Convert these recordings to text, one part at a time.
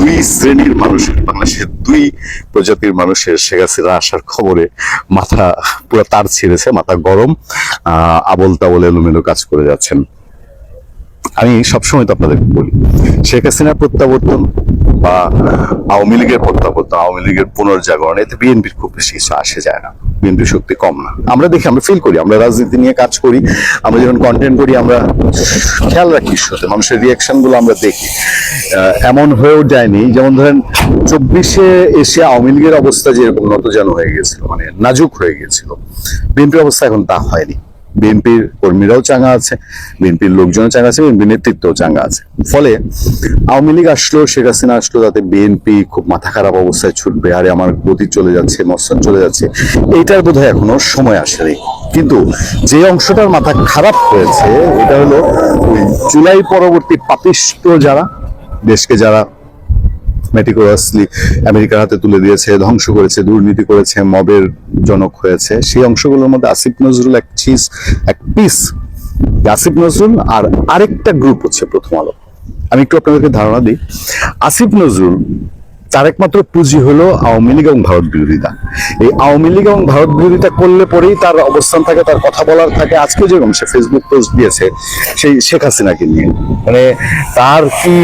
দুই শ্রেণীর মানুষের, বাংলাদেশের দুই প্রজাতির মানুষের শেখ হাসিনা আসার খবরে মাথা পুরো তার ছিঁড়েছে, মাথা গরম, আবল তাবল এলোমেলো কাজ করে যাচ্ছেন। আমি সবসময় তো আপনাদের বলি, শেখ হাসিনার প্রত্যাবর্তন বা আওয়ামী লীগের প্রত্যাবর্তন, আওয়ামী লীগের পুনর্জাগরণ, এতে বিএনপির খুব বেশি কিছু আসে যায় না। বিএনপির শক্তি কম না। আমরা দেখি, আমরা ফিল করি, আমরা রাজনীতি নিয়ে কাজ করি, আমরা যখন কন্টেন্ট করি আমরা খেয়াল রাখি সাথে মানুষের রিয়াকশন গুলো আমরা দেখি। এমন হয়েও যায়নি, যেমন ধরেন 24-এ এসে আওয়ামী লীগের অবস্থা যেরকম নতজানু হয়ে গেছিল, মানে নাজুক হয়ে গেছিল, বিএনপির অবস্থা এখন তা হয়নি। বিএনপির কর্মীরাও চাঙ্গা আছে, বিএনপির লোকজনও চাঙ্গা আছে, বিএনপির নেতৃত্বও চাঙ্গা আছে। ফলে আওয়ামী লীগ আসলো, শেখ হাসিনা আসলো, তাতে বিএনপি খুব মাথা খারাপ অবস্থায় ছুটবে, আরে আমার গতি চলে যাচ্ছে, মসন চলে যাচ্ছে, এইটার বোধহয় এখনো সময় আসেনি। কিন্তু যে অংশটার মাথা খারাপ হয়েছে এটা হলো ওই জুলাই পরবর্তী পাপিষ্ট যারা, দেশকে যারা মেটিকুলাসলি আমেরিকার হাতে তুলে দিয়েছে, ধ্বংস করেছে, দুর্নীতি করেছে, মবের জনক হয়েছে, সেই অংশগুলোর মধ্যে আসিফ নজরুল এক পিস। আসিফ নজরুল আর আরেকটা গ্রুপ হচ্ছে প্রথম আলো। আমি একটু আপনাদেরকে ধারণা দিই। আসিফ নজরুল তার একমাত্র পুঁজি হলো আওয়ামী লীগ এবং ভারত বিরোধিতা। এই আওয়ামী লীগ এবং ভারত বিরোধিতা করলে পরেই তার অবস্থান থাকে, তার কথা বলার থাকে। আজকে যেরকম সে ফেসবুক পোস্ট দিয়েছে সেই শেখ হাসিনাকে নিয়ে, মানে তার কি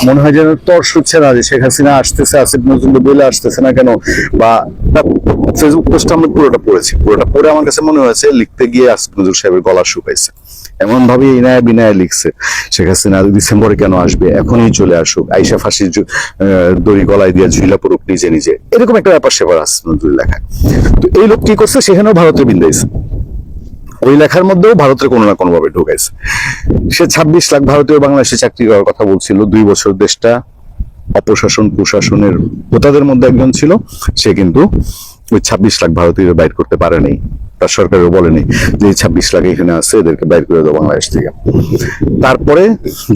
মনে হয় যেন তর্স হচ্ছে না যে শেখ হাসিনা আসতেছে, আসিফ নজরুল বলে আসতেছে না কেন, বা ফেসবুক পোস্ট আমরা পুরোটা পড়েছি, পুরোটা পড়ে আমার কাছে মনে হয়েছে লিখতে গিয়ে আসিফ নজরুল সাহেবের গলা শুকাইছে। এমন ভাবে ইনায়া বিনায়া লিখছে, শেখ হাসিনা ডিসেম্বরে কেন আসবে, এখনই চলে আসুক, আইসা ফাঁসির দড়ি গলায় দিয়ে ঝুলা পড়ুক নিজে নিজে, এরকম একটা ব্যাপার সেবার আসিফ নজরুল লেখা। তো এই লোক কি করছে, সেখানেও ভারতের বিন্দাইছে, ওই লেখার মধ্যেও ভারতের কোনো না কোনো ভাবে ঢুকাইছে। সে 26 লাখ ভারতীয় বাংলাদেশে চাকরি করার কথা বলছিল, 2 বছর দেশটা অপশাসন প্রশাসনের হোতাদের মধ্যে একজন ছিল, সে কিন্তু ওই 26 লাখ ভারতীয় বাইর করতে পারে নাই। তার সরকারও বলেনি যে 26 লাখ এখানে আছে, এদেরকে বাইর করে দেবো বাংলাদেশ থেকে। তারপরে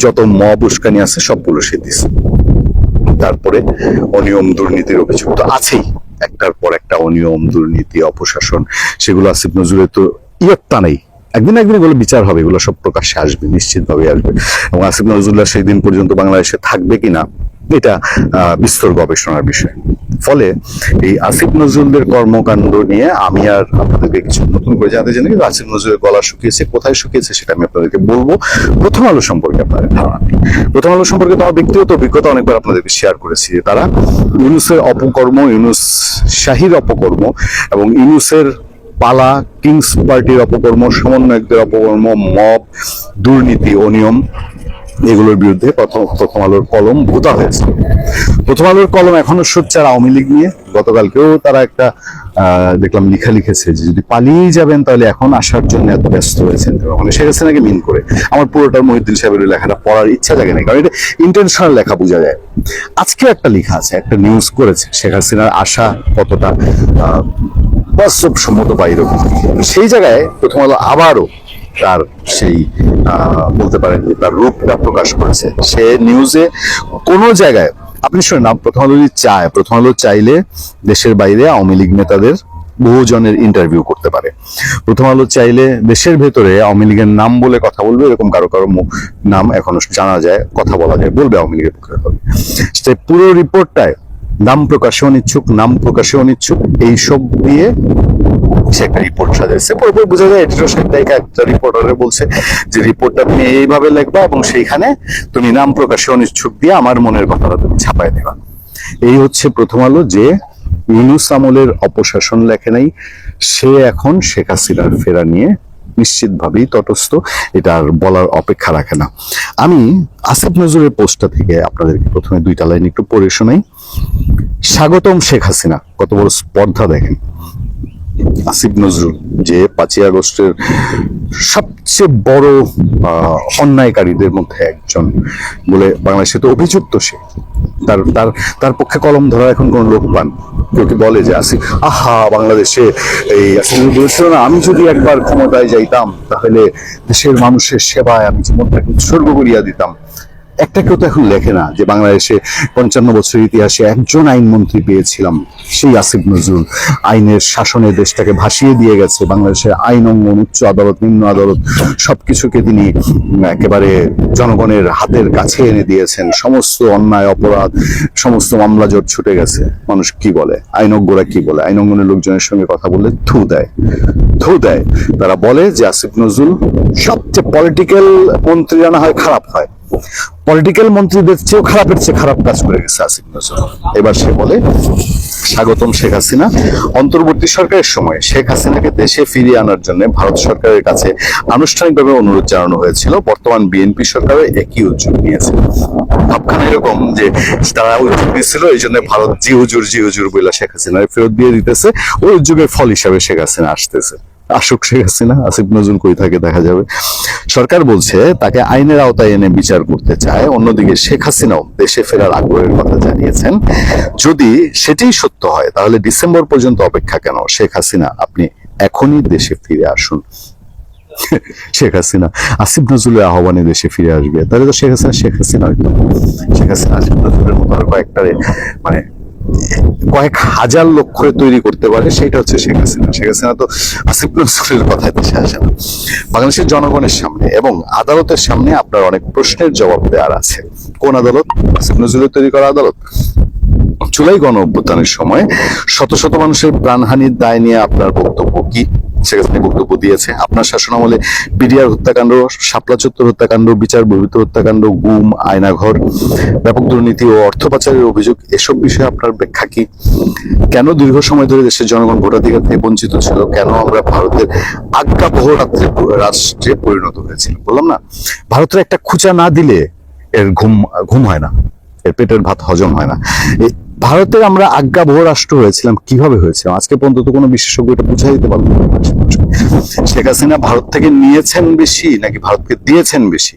যত মব উস্কানি আছে সবগুলো সে দিছে। তারপরে অনিয়ম দুর্নীতির অভিযোগ তো আছেই, একটার পর একটা অনিয়ম দুর্নীতি অপশাসন, সেগুলো আসিফ নজরুলের তো ইয়ত্তা নেই। একদিন এগুলো বিচার হবে, এগুলো সব প্রকাশ্যে আসবে, নিশ্চিত ভাবে আসবে। এবং আসিফ নজরুল্লাহ সেই দিন পর্যন্ত বাংলাদেশে থাকবে কিনা এটা বিস্তর গবেষণার বিষয়। ফলে এই আসিফ নজরুলদের কর্মকাণ্ড নিয়ে আমি আর আপনাদেরকে কিছু নতুন করে জানতে চাই না, কিন্তু আসিফ নজরুলের গলা শুকিয়েছে, কোথায় শুকিয়েছে সেটা আমি আপনাদেরকে বলবো। প্রথম আলো সম্পর্কে আপনাদের ধারণা নেই। প্রথম আলো সম্পর্কে তো আমার ব্যক্তিগত অভিজ্ঞতা অনেকবার আপনাদেরকে শেয়ার করেছি যে তারা ইউনুসের অপকর্ম, ইউনুস শাহীর অপকর্ম এবং ইউনুসের পালা কিংস পার্টির অপকর্ম, সমন্বয়কদের অপকর্ম, মব দুর্নীতি অনিয়ম, এগুলোর বিরুদ্ধে প্রথম আলোর কলম ভোতা হয়েছে। প্রথম আলোর কলম এখনো সোচ্চার আওয়ামী লীগ নিয়ে। গতকালকেও তারা একটা দেখলাম লিখা লিখেছে যে যদি পালিয়ে যাবেন তাহলে এখন আসার জন্য এত ব্যস্ত হয়েছেন, মানে শেখ হাসিনাকে মিন করে। আমার পুরোটার মহিউদ্দিন সাহেবের লেখাটা পড়ার ইচ্ছা জাগে না, কারণ এটা ইন্টেনশনাল লেখা বোঝা যায়। আজকে একটা লেখা আছে, একটা নিউজ করেছে শেখ হাসিনার আশা কতটা বাস্তবসম্মত বা এরকম। সেই জায়গায় প্রথম আলো আবারও তার সেই বলতে পারেন তার রূপটা প্রকাশ করেছে। সে নিউজে কোন জায়গায় আপনি শুনেন না, প্রথম আলো যদি চায়, প্রথম আলো চাইলে দেশের বাইরে আওয়ামী লীগ নেতাদের বহুজনের ইন্টারভিউ করতে পারে। প্রথম আলো চাইলে দেশের ভেতরে আওয়ামী লীগের নাম বলে কথা বলবে, এরকম কারো কারো নাম এখনো জানা যায়, কথা বলা যায়, বলবে আওয়ামী লীগের পক্ষে। সেই পুরো রিপোর্টটায় নাম প্রকাশে অনিচ্ছুক, নাম প্রকাশে অনিচ্ছুক, এইসব দিয়ে সে একটা রিপোর্ট সাজাইছে। পরে বোঝা যায় এডিটর সাহেব একটা রিপোর্টারে বলছে যে রিপোর্টটা তুমি এইভাবে লিখবা এবং সেইখানে তুমি নাম প্রকাশে অনিচ্ছুক দিয়ে আমার মনের কথাটা তুমি ছাপাই দেবা। এই হচ্ছে প্রথম আলো, যে ইউনুস আমলের অপশাসন লেখে নাই, সে এখন শেখ হাসিনার ফেরা নিয়ে নিশ্চিতভাবেই তটস্থ, এটা আর বলার অপেক্ষা রাখে না। আমি আসিফ নজরুলের পোস্টটা থেকে আপনাদেরকে প্রথমে 2টা লাইন একটু পড়ে শোনাই। স্বাগতম শেখ হাসিনা, কত বড় স্পর্ধা দেখেন। আসিফ নজরুল যে 5ই আগস্টের সবচেয়ে বড় অন্যায়কারীদের মধ্যে একজন বলে বাংলাদেশে তো অভিযুক্ত, সে তার তার তার পক্ষে কলম ধরা এখন কোন লোক পান? কেউ কি বলে যে আসিফ বাংলাদেশে এই আসিফ বলেছিল না, আমি যদি একবার ক্ষমতায় যাইতাম তাহলে দেশের মানুষের সেবায় আমি জীবনটাকে উৎসর্গ করিয়া দিতাম। একটা কেউ তো এখন লেখে না যে বাংলাদেশে 55 বছরের ইতিহাসে একজন আইনমন্ত্রী পেয়েছিলাম, সেই আসিফ নজরুল আইনের শাসনে দেশটাকে ভাসিয়ে দিয়ে গেছে। বাংলাদেশের আইন অঙ্গন, উচ্চ আদালত, নিম্ন আদালত সবকিছুকে তিনি একেবারে জনগণের হাতের কাছে এনে দিয়েছেন। সমস্ত অন্যায় অপরাধ, সমস্ত মামলা জট ছুটে গেছে। মানুষ কি বলে, আইনজ্ঞরা কি বলে, আইন অঙ্গনের লোকজনের সঙ্গে কথা বললে থু দেয়। তারা বলে যে আসিফ নজরুল সবচেয়ে পলিটিক্যাল মন্ত্রীরা না হয় খারাপ হয়, পলিটিক্যাল মন্ত্রীদের চেয়েও খারাপের চেয়ে খারাপ কাজ করে গেছে আসিফ নজরুল। এবার সে বলে স্বাগতম শেখ হাসিনা। অন্তর্বর্তী সরকারের সময় শেখ হাসিনাকে দেশে ফিরিয়ে আনার জন্য ভারত সরকারের কাছে আনুষ্ঠানিকভাবে অনুরোধ জানানো হয়েছিল। বর্তমান বিএনপি সরকারও একই উদ্যোগ নিয়েছে। ভাবখানা এরকম যে তারা উদ্যোগ নিয়েছিল, এই জন্য ভারত জি হুজুর বলে শেখ হাসিনা ফেরত দিয়ে দিতেছে। ওই উদ্যোগের ফল হিসাবে শেখ হাসিনা আসতেছে। আসুক শেখ হাসিনা, আসিফ নজরুল কই থাকে দেখা যাবে। সরকার বলছে তাকে আইনের আওতায় এনে বিচার করতে চায়। অন্যদিকে শেখ হাসিনাও দেশে ফেরার আগ্রহের কথা জানিয়েছেন। যদি সেটাই সত্য হয় তাহলে ডিসেম্বর পর্যন্ত অপেক্ষা কেন? শেখ হাসিনা, আপনি এখনই দেশে ফিরে আসুন। শেখ হাসিনা আসিফ নজরুলের আহ্বানে দেশে ফিরে আসবে, তাহলে তো শেখ হাসিনা হইতো। শেখ হাসিনা আসিফ নজরুলের মতো আর মানে কয়েক হাজার লক্ষ্যে তৈরি করতে পারে, সেটা হচ্ছে শেখ হাসিনা তো আসিফ নজরুলের কথায় দেশে আসে না। বাংলাদেশের জনগণের সামনে এবং আদালতের সামনে আপনার অনেক প্রশ্নের জবাব দেওয়ার আছে। কোন আদালত? আসিফ নজরুলের তৈরি করা আদালত। জুলাই গণ অভ্যুত্থানের সময় শত শত মানুষের প্রাণহানির দায় নিয়ে আপনার বক্তব্য কি? শেখ হাসিনা বক্তব্য দিয়েছে। আপনার শাসনামলে বিডিআর হত্যাকাণ্ড, শাপলা চত্বর হত্যাকাণ্ড, বিচার বহির্ভূত হত্যাকাণ্ড, গুম, আয়নাঘর, ব্যাপক দুর্নীতি ও অর্থ পাচারের অভিযোগ, এসব বিষয়ে আপনার ব্যাখ্যা কি? কেন দীর্ঘ সময় ধরে দেশের জনগণ ভোটাধিকার থেকে বঞ্চিত ছিল? কেন আমরা ভারতের আজ্ঞাবহ রাষ্ট্রে পরিণত হয়েছিল? বললাম না, ভারতের একটা খুঁচা না দিলে এর ঘুম হয় না, এর পেটের ভাত হজম হয় না। ভারতের আমরা আজ্ঞাবহ রাষ্ট্র হয়েছিলাম, কিভাবে হয়েছিলাম আজকে পর্যন্ত কোনো বিশেষজ্ঞ এটা বুঝাই দিতে পারলো না। শেখ হাসিনা ভারত থেকে নিয়েছেন বেশি নাকি ভারতকে দিয়েছেন বেশি?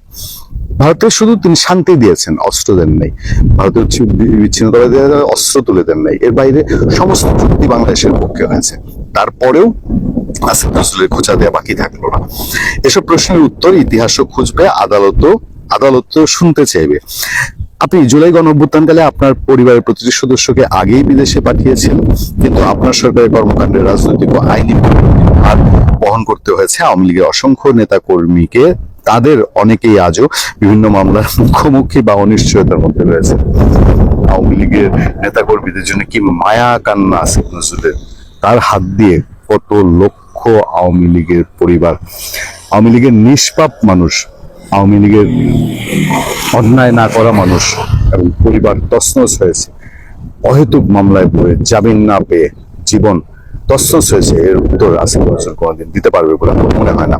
ভারতে শুধু তিনি শান্তি দিয়েছেন, অস্ত্র দেন নাই। ভারতের বিচ্ছিন্নতাবাদী অস্ত্র তুলে দেন নাই। এর বাইরে সমস্ত চুক্তি বাংলাদেশের পক্ষে হয়েছে। তারপরেও আসিফ নজরুলের খোঁচা দেওয়া বাকি থাকলো না। এসব প্রশ্নের উত্তর ইতিহাসও খুঁজবে, আদালতও শুনতে চাইবে। আপনি জুলাই গণ অভ্যুত্থানকালে আপনার পরিবারের প্রতিটি সদস্যকে আগেই বিদেশে পাঠিয়েছেন, কিন্তু আপনার সরকারের কর্মকাণ্ডের রাজনৈতিক ও আইনি ভার বহন করতে হয়েছে আওয়ামী লীগের অসংখ্য নেতা কর্মীকে। তাদের অনেকেই আজও বিভিন্ন মামলার মুখোমুখি বা অনিশ্চয়তার মধ্যে রয়েছে। আওয়ামী লীগের নেতা কর্মীদের জন্য কি মায়া কান্না আসিফ নজরুলের। তার হাত দিয়ে কত লক্ষ আওয়ামী লীগের পরিবার, আওয়ামী লীগের নিষ্পাপ মানুষ, আওয়ামী লীগের অন্যায় না করা মানুষ এবং পরিবার তছনছ হয়েছে। অহেতুক মামলায় পড়ে জামিন না পেয়ে জীবন তছনছ হয়েছে। এর উত্তর আসিফ নজরুল কোনদিন দিতে পারবে বলে আমার মনে হয় না।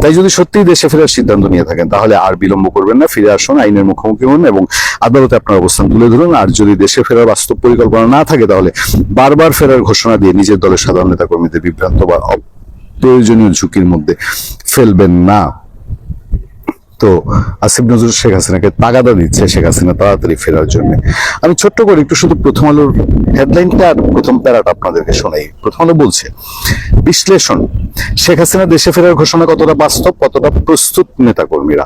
তাই যদি সত্যিই দেশে ফেরার সিদ্ধান্ত নিয়ে থাকেন তাহলে আর বিলম্ব করবেন না, ফিরে আসুন, আইনের মুখোমুখি হন এবং আদালতে আপনার অবস্থান তুলে ধরুন। আর যদি দেশে ফেরার বাস্তব পরিকল্পনা না থাকে তাহলে বারবার ফেরার ঘোষণা দিয়ে নিজের দলের সাধারণ নেতা কর্মীদের বিভ্রান্ত বা অপ্রয়োজনীয় ঝুঁকির মধ্যে ফেলবেন না। তো আসিফ নজরুল শেখ হাসিনাকে তাগাদা দিচ্ছে শেখ হাসিনা তাড়াতাড়ি ফেরার জন্য। আমি ছোট্ট করে একটু শুধু প্রথম আলোর হেডলাইনটা আর প্রথম প্যারাটা আপনাদেরকে শোনাই। প্রথম আলো বলছে, বিশ্লেষণ, শেখ হাসিনা দেশে ফেরার ঘোষণা কতটা বাস্তব, কতটা প্রস্তুত নেতাকর্মীরা।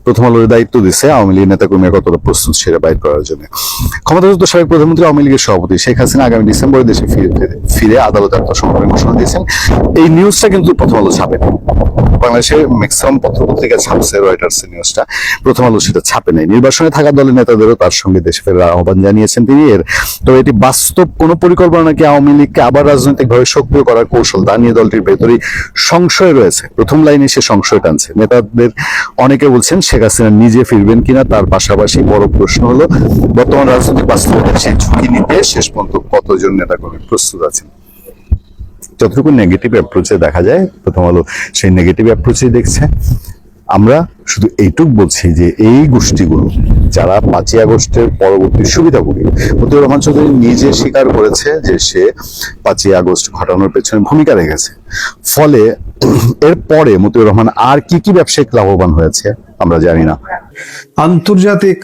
প্রথম আলোর দায়িত্ব দিচ্ছে আওয়ামী লীগ নেতাকর্মীরা কতটা প্রস্তুত সেটা বাইর করার জন্য। ক্ষমতাচ্যুত সাবেক প্রধানমন্ত্রী আওয়ামী লীগের সভাপতি শেখ হাসিনা আগামী ডিসেম্বরে দেশে ফিরে আদালতে আত্মসমর্পণের ঘোষণা দিয়েছেন। এই নিউজটা কিন্তু প্রথম আলো ছাপে, বাংলাদেশের ম্যাক্সিমাম পত্রপত্রিকা ছাপছে, রয়টার্স নিউজটা, প্রথম আলো সেটা ছাপে নাই। নির্বাসনে থাকা দলের নেতাদেরও তার সঙ্গে দেশে ফেরার আহ্বান জানিয়েছেন তিনি। তো এটি বাস্তব কোন পরিকল্পনা নাকি আওয়ামী লীগকে আবার রাজনৈতিকভাবে সক্রিয় করার কৌশল, তা নিয়ে দলটির ভেতরেই সংশয় রয়েছে। প্রথম লাইনে সে সংশয় টানছে। নেতাদের অনেকে বলছেন শেখ হাসিনা নিজে ফিরবেন কিনা। তার পাশাপাশি বড় প্রশ্ন হলো বর্তমান রাজনৈতিক বাস্তবতায় সেই ঝুঁকি নিতে শেষ পর্যন্ত কতজন নেতাকর্মী প্রস্তুত আছেন। যতটুকু নেগেটিভ অ্যাপ্রোচে দেখা যায় প্রথম আলো সেই নেগেটিভ অ্যাপ্রোচেই দেখছে। আমরা শুধু এইটুক বলছি যে এই গোষ্ঠীগুলো যারা 5ই আগস্টের পরবর্তী সুবিধাভোগী, মতিউর রহমান চৌধুরী নিজে স্বীকার করেছে যে সে 5ই আগস্ট ঘটানোর পেছনে ভূমিকা রেখেছে। ফলে এর পরে মতিউর রহমান আর কি ব্যবসায়িক লাভবান হয়েছে আমরা জানি না। আন্তর্জাতিক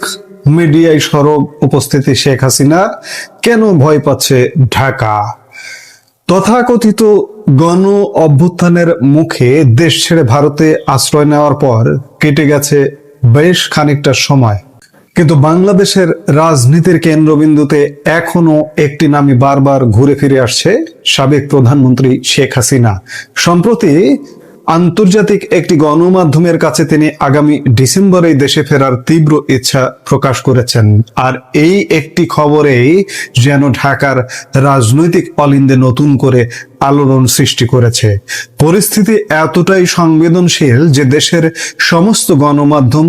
মিডিয়ায় সরব উপস্থিতি শেখ হাসিনা কেন ভয় পাচ্ছে ঢাকা? তথাকথিত গণ অভ্যুত্থানের মুখে দেশ ছেড়ে ভারতে আশ্রয় নেওয়ার পর কেটে গেছে বেশ খানিকটা সময়। কিন্তু বাংলাদেশের রাজনীতির কেন্দ্রবিন্দুতে এখনো একটি নামই বারবার ঘুরে ফিরে আসছে, সাবেক প্রধানমন্ত্রী শেখ হাসিনা। সম্প্রতি আন্তর্জাতিক একটি গণমাধ্যমের কাছে তিনি আগামী ডিসেম্বরে দেশে ফেরার তীব্র ইচ্ছা প্রকাশ করেছেন। আর এই একটি খবরেই যেন ঢাকার রাজনৈতিক অলিন্দে নতুন করে আলোড়ন সৃষ্টি করেছে। পরিস্থিতি এতটাই সংবেদনশীল যে দেশের সমস্ত গণমাধ্যম,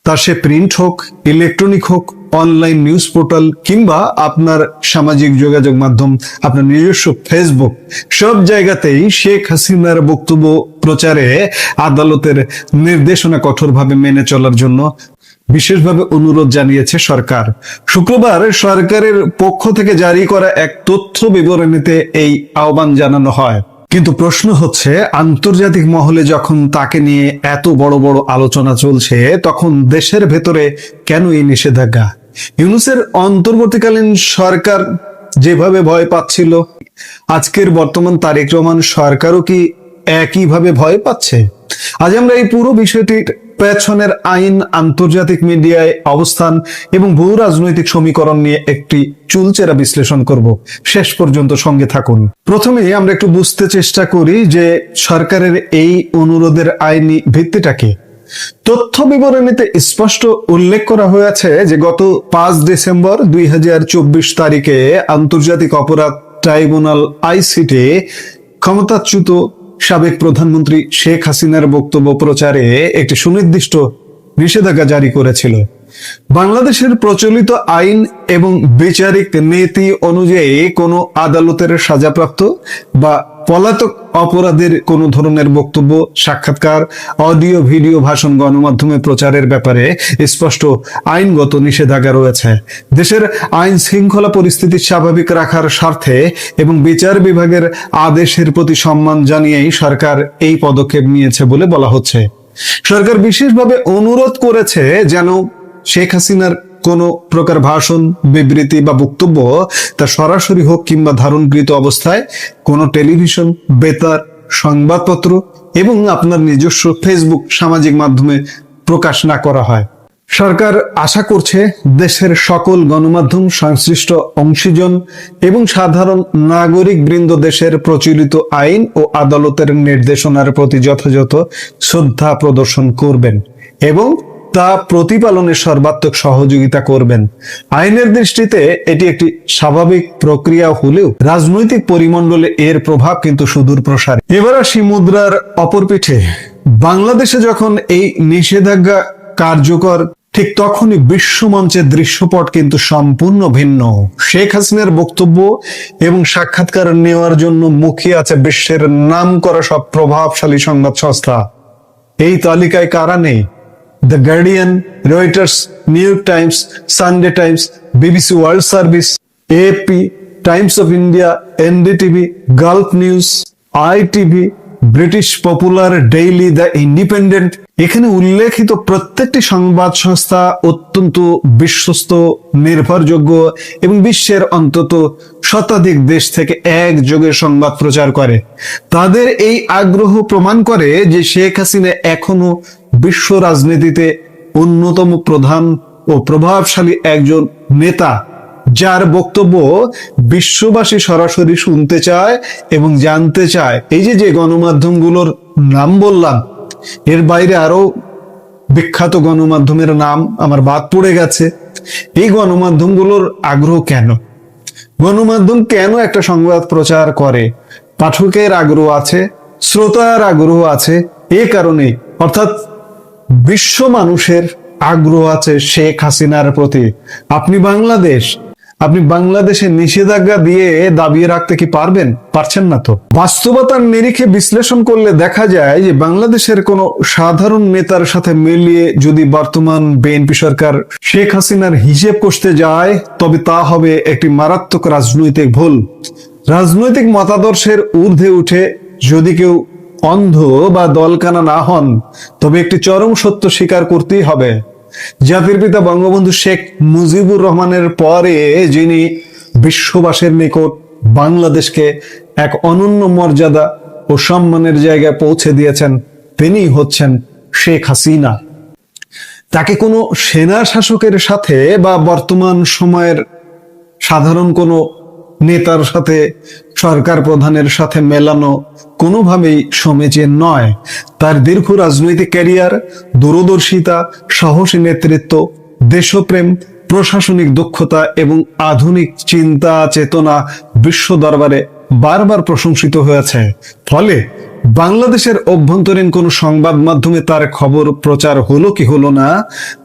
তা সে প্রিন্ট হোক, ইলেকট্রনিক হোক, অনলাইন নিউজ পোর্টাল কিংবা আপনার সামাজিক যোগাযোগ মাধ্যম, আপনার নিজস্ব ফেসবুক, সব জায়গাতেই শেখ হাসিনার বক্তব্য প্রচারে আদালতের নির্দেশনা কঠোরভাবে মেনে চলার জন্য বিশেষভাবে অনুরোধ জানিয়েছে সরকার। শুক্রবার সরকারের পক্ষ থেকে জারি করা এক তথ্য বিবরণীতে এই আহ্বান জানানো হয়। কিন্তু প্রশ্ন হচ্ছে, আন্তর্জাতিক মহলে যখন তাকে নিয়ে এত বড় বড় আলোচনা চলছে, তখন দেশের ভেতরে কেন এই নিষেধাজ্ঞা? ইউনূসের অন্তর্বর্তীকালীন সরকার যেভাবে ভয় পাচ্ছিল, আজকের বর্তমান তারেক রহমান সরকারও কি একইভাবে ভয় পাচ্ছে? আজ আমরা এই পুরো বিষয়টির পেছনের আইন, আন্তর্জাতিক মিডিয়ায় অবস্থান এবং বহু রাজনৈতিক সমীকরণ নিয়ে একটি চুলচেরা বিশ্লেষণ করব। শেষ পর্যন্ত সঙ্গে থাকুন। প্রথমে আমরা একটু বুঝতে চেষ্টা করি যে সরকারের এই অনুরোধের আইনি ভিত্তিটা কি। তথ্য বিবরণীতে স্পষ্ট উল্লেখ করা হয়েছে যে গত 5 ডিসেম্বর 2024 তারিখে আন্তর্জাতিক অপরাধ ট্রাইব্যুনাল আইসিটি ক্ষমতাচ্যুত সাবেক প্রধানমন্ত্রী শেখ হাসিনার বক্তব্য প্রচারে একটি সুনির্দিষ্ট নিষেধাজ্ঞা জারি করেছিল। বাংলাদেশের প্রচলিত আইন এবং বিচারিক নীতি অনুযায়ী কোনো আদালতের সাজাপ্রাপ্ত বা পলাতক অপরাধের কোনো ধরনের বক্তব্য, সাক্ষাৎকার, অডিও, ভিডিও, ভাষণ গণমাধ্যমে প্রচারের ব্যাপারে স্পষ্ট আইনগত নিষেধাজ্ঞা রয়েছে। দেশের আইন শৃঙ্খলা পরিস্থিতি স্বাভাবিক রাখার স্বার্থে এবং বিচার বিভাগের আদেশের প্রতি সম্মান জানিয়েই সরকার এই পদক্ষেপ নিয়েছে বলে বলা হচ্ছে। সরকার বিশেষভাবে অনুরোধ করেছে যেন শেখ হাসিনার কোন প্রকার ভাষণ, বিবৃতি বা বক্তব্য তা সরাসরি হোক কিংবা ধারণকৃত অবস্থায় কোনো টেলিভিশন, বেতার, সংবাদপত্র এবং আপনার নিজস্ব ফেসবুক, সামাজিক মাধ্যমে প্রকাশ না করা হয়। সরকার আশা করছে দেশের সকল গণমাধ্যম, সংশ্লিষ্ট অংশীজন এবং সাধারণ নাগরিক বৃন্দ দেশের প্রচলিত আইন ও আদালতের নির্দেশনার প্রতি যথাযথ শ্রদ্ধা প্রদর্শন করবেন এবং তা প্রতিপালনে সর্বাত্মক সহযোগিতা করবেন। আইনের দৃষ্টিতে এটি একটি স্বাভাবিক প্রক্রিয়া হলেও রাজনৈতিক পরিমণ্ডলে এর প্রভাব কিন্তু সুদূর প্রসারী। এবার আসি মুদ্রার অপর পিঠে। বাংলাদেশে যখন এই নিষেধাজ্ঞা কার্যকর, ঠিক তখনই বিশ্বমঞ্চের দৃশ্যপট কিন্তু সম্পূর্ণ ভিন্ন। শেখ হাসিনার বক্তব্য এবং সাক্ষাৎকার নেওয়ার জন্য মুখিয়ে আছে বিশ্বের নামকরা সব প্রভাবশালী সংবাদ সংস্থা। এই তালিকায় কারা নেই? The Guardian, Reuters, New York Times, Sunday Times, BBC World Service, AP, Times of India, NDTV, Gulf News, ITV, British popular daily, the Independent. এখানে উল্লেখিত প্রত্যেকটি সংবাদ সংস্থা অত্যন্ত বিশ্বস্ত, নির্ভরযোগ্য এবং বিশ্বের অন্তত শতাধিক দেশ থেকে একযোগে সংবাদ প্রচার করে। তাদের এই আগ্রহ প্রমাণ করে যে শেখ হাসিনা এখনো বিশ্ব রাজনীতিতে অন্যতম প্রধান ও প্রভাবশালী একজন নেতা, যার বক্তব্য বিশ্ববাসী সরাসরি শুনতে চায় এবং জানতে চায়। এই যে গণমাধ্যমগুলোর নাম বললাম, এর বাইরে আরো বিখ্যাত গণমাধ্যমের নাম আমার বাদ পড়ে গেছে। এই গণমাধ্যমগুলোর আগ্রহ কেন? গণমাধ্যম কেন একটা সংবাদ প্রচার করে? পাঠকের আগ্রহ আছে, শ্রোতার আগ্রহ আছে। এ কারণে, অর্থাৎ বিশ্ব মানুষের আগ্রহ আছে শেখ হাসিনার প্রতি। আপনি বাংলাদেশে নিষেধাজ্ঞা দিয়ে দাবিয়ে রাখতে কি পারবেন? পারছেন না তো। বাস্তবতার নিরিখে বিশ্লেষণ করলে দেখা যায় যে বাংলাদেশের কোন সাধারণ নেতার সাথে মিলিয়ে যদি বর্তমান বিএনপি সরকার শেখ হাসিনার হিসেব কষতে যায়, তবে তা হবে একটি মারাত্মক রাজনৈতিক ভুল। রাজনৈতিক মতাদর্শের ঊর্ধ্বে উঠে যদি কেউ অন্ধ বা দলকানা না হন, তবে একটি চরম সত্য স্বীকার করতেই হবে। জাতির পিতা বঙ্গবন্ধু শেখ মুজিবুর রহমানের পরে যিনি বিশ্ববাসীর নিকট বাংলাদেশকে এক অনন্য মর্যাদা ও সম্মানের জায়গায় পৌঁছে দিয়েছেন, তিনি হচ্ছেন শেখ হাসিনা। তাকে কোনো সেনা শাসকের সাথে বা বর্তমান সময়ের সাধারণ কোনো নেতার সাথে, সরকার প্রধানের সাথে মেলানো কোনোভাবেই সমীচীন নয়। তার দীর্ঘ রাজনৈতিক ক্যারিয়ার, দূরদর্শিতা, সাহসী নেতৃত্ব, দেশপ্রেম, প্রশাসনিক দক্ষতা এবং আধুনিক চিন্তা চেতনা বিশ্ব দরবারে বারবার প্রশংসিত হয়েছে। ফলে বাংলাদেশের অভ্যন্তরীণ কোনো সংবাদ মাধ্যমে তার খবর প্রচার হলো কি হলো না,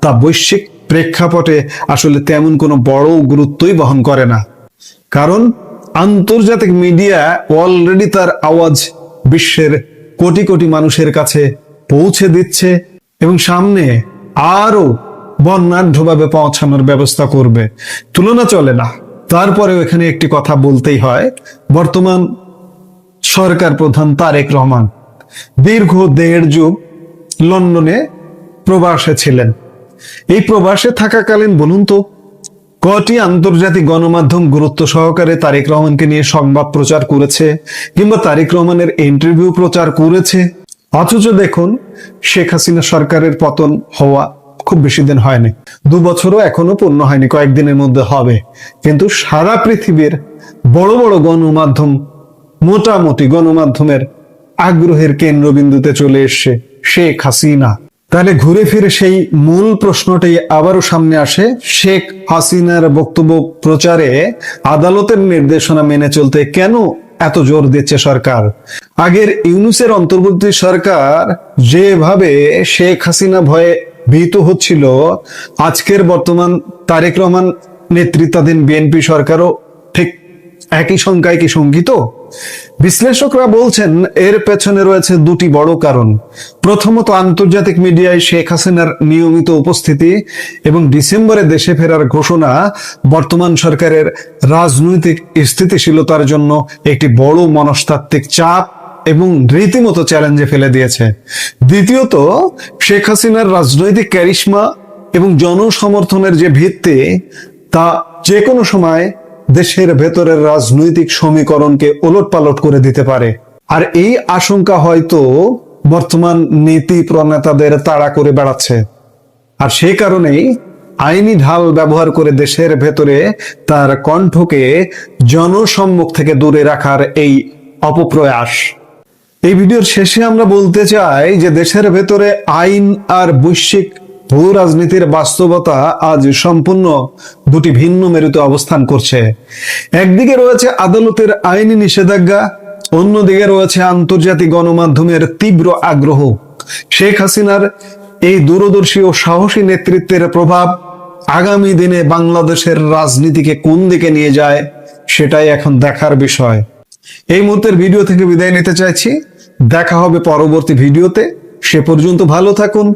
তা বৈশ্বিক প্রেক্ষাপটে আসলে তেমন কোনো বড় গুরুত্বই বহন করে না। কারণ আন্তর্জাতিক মিডিয়া অলরেডি তার আওয়াজ বিশ্বের কোটি কোটি মানুষের কাছে পৌঁছে দিচ্ছে এবং সামনে আরো বর্ণাঢ্যভাবে পৌঁছানোর ব্যবস্থা করবে। তুলনা চলে না। তারপরেও এখানে একটি কথা বলতেই হয়, বর্তমান সরকার প্রধান তারেক রহমান দীর্ঘ 1.5 যুগ লন্ডনে প্রবাসে ছিলেন। এই প্রবাসে থাকাকালীন বলুন তো কটি আন্তর্জাতিক গণমাধ্যম গুরুত্ব সহকারে তারেক রহমানকে নিয়ে সংবাদ প্রচার করেছে কিংবা তারেক রহমানের ইন্টারভিউ প্রচার করেছে? অথচ দেখুন, শেখ হাসিনা সরকারের পতন হওয়া খুব বেশি দিন হয়নি, 2 বছরও এখনো পূর্ণ হয়নি, কয়েকদিনের মধ্যে হবে। কিন্তু সারা পৃথিবীর বড় বড় গণমাধ্যম, মোটামুটি গণমাধ্যমের আগ্রহের কেন্দ্রবিন্দুতে চলে এসছে শেখ হাসিনা। তাহলে ঘুরে ফিরে সেই মূল প্রশ্নটাই আবারও সামনে আসে, শেখ হাসিনার বক্তব্য প্রচারে আদালতের নির্দেশনা মেনে চলতে কেন এত জোর দিচ্ছে সরকার? আগের ইউনূসের অন্তর্বর্তী সরকার যেভাবে শেখ হাসিনা ভয়ে ভীত হচ্ছিল, আজকের বর্তমান তারেক রহমান নেতৃত্বাধীন বিএনপি সরকারও ঠিক একই সংখ্যায় কি শঙ্কিত? বিশ্লেষকরা বলছেন এর পেছনে রয়েছে 2টি বড় কারণ। প্রথমত, আন্তর্জাতিক মিডিয়ায় শেখ হাসিনার নিয়মিত উপস্থিতি এবং ডিসেম্বরে দেশে ফেরার ঘোষণা বর্তমান সরকারের রাজনৈতিক স্থিতিশীলতার জন্য একটি বড় মনস্তাত্ত্বিক চাপ এবং রীতিমতো চ্যালেঞ্জে ফেলে দিয়েছে। দ্বিতীয়ত, শেখ হাসিনার রাজনৈতিক ক্যারিশমা এবং জনসমর্থনের যে ভিত্তি, তা যে কোনো সময় দেশের ভেতরের রাজনৈতিক সমীকরণকে ওলটপালট করে দিতে পারে। আর এই আশঙ্কা হয়তো বর্তমান নীতি প্রণেতাদের তাড়া করে বেড়াচ্ছে। আর সেই কারণেই আইনি ঢাল ব্যবহার করে দেশের ভেতরে তার কণ্ঠকে জনসম্মুখ থেকে দূরে রাখার এই অপপ্রয়াস। এই ভিডিওর শেষে আমরা বলতে চাই যে দেশের ভেতরে আইন আর বৈশ্বিক ভূ রাজনীতির বাস্তবতা আজ সম্পূর্ণ 2টি ভিন্ন মেরুতে অবস্থান করছে। একদিকে রয়েছে আদালতের আইনি নিষেধাজ্ঞা, অন্যদিকে রয়েছে আন্তর্জাতিক গণমাধ্যমের তীব্র আগ্রহ। শেখ হাসিনার এই দূরদর্শী ও সাহসী নেতৃত্বের প্রভাব আগামী দিনে বাংলাদেশের রাজনীতিকে কোন দিকে নিয়ে যায়, সেটাই এখন দেখার বিষয়। এই মুহূর্তের ভিডিও থেকে বিদায় নিতে চাইছি। দেখা হবে পরবর্তী ভিডিওতে। সে পর্যন্ত ভালো থাকুন।